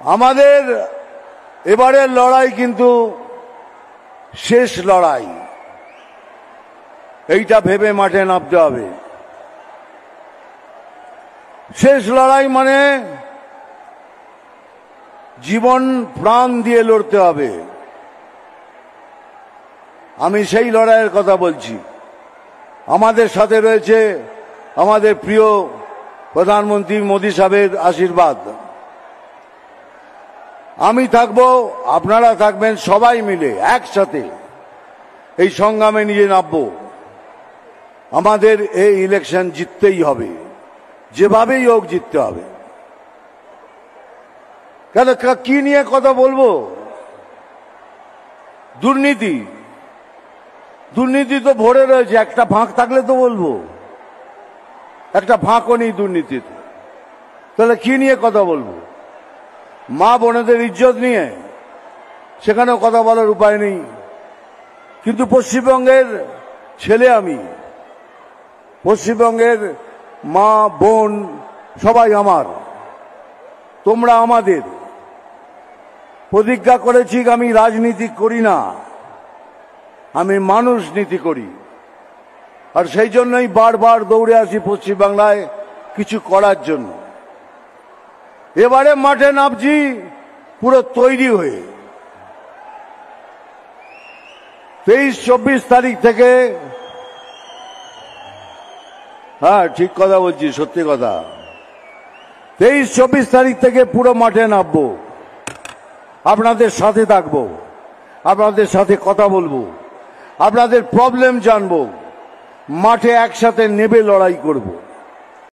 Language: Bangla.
আমাদের এবারের লড়াই কিন্তু শেষ লড়াই, এইটা ভেবে মাঠে নামতে হবে। শেষ লড়াই মানে জীবন প্রাণ দিয়ে লড়তে হবে। আমি সেই লড়াইয়ের কথা বলছি। আমাদের সাথে রয়েছে আমাদের প্রিয় প্রধানমন্ত্রী মোদী সাহেবের আশীর্বাদ। আমি থাকব, আপনারা থাকবেন, সবাই মিলে একসাথে এই সংগ্রামে নিয়ে নামব। আমাদের এই ইলেকশন জিততেই হবে, যেভাবেই হোক জিততে হবে। কেন, কি নিয়ে কথা বলবো? দুর্নীতি, দুর্নীতি তো ভরে রয়েছে। একটা ফাঁক থাকলে তো বলবো, একটা ফাঁকও নেই দুর্নীতিতে। তাহলে কি নিয়ে কথা বলবো? মা বোনেদের ইজ্জত নিয়ে সেখানেও কথা বলার উপায় নেই। কিন্তু পশ্চিমবঙ্গের ছেলে আমি, পশ্চিমবঙ্গের মা বোন সবাই আমার, তোমরা আমাদের। প্রতিজ্ঞা করেছি আমি রাজনীতি করি না, আমি মানুষ নীতি করি। আর সেই জন্যই বারবার দৌড়ে আসি পশ্চিমবাংলায় কিছু করার জন্য। এবারে মাঠে নামছি পুরো তৈরি হয়ে। 23-24 তারিখ থেকে, হ্যাঁ ঠিক কথা বলছি, সত্যি কথা, 23-24 তারিখ থেকে পুরো মাঠে নামবো। আপনাদের সাথে থাকবো, আপনাদের সাথে কথা বলবো, আপনাদের প্রবলেম জানবো, মাঠে একসাথে নেবে লড়াই করব।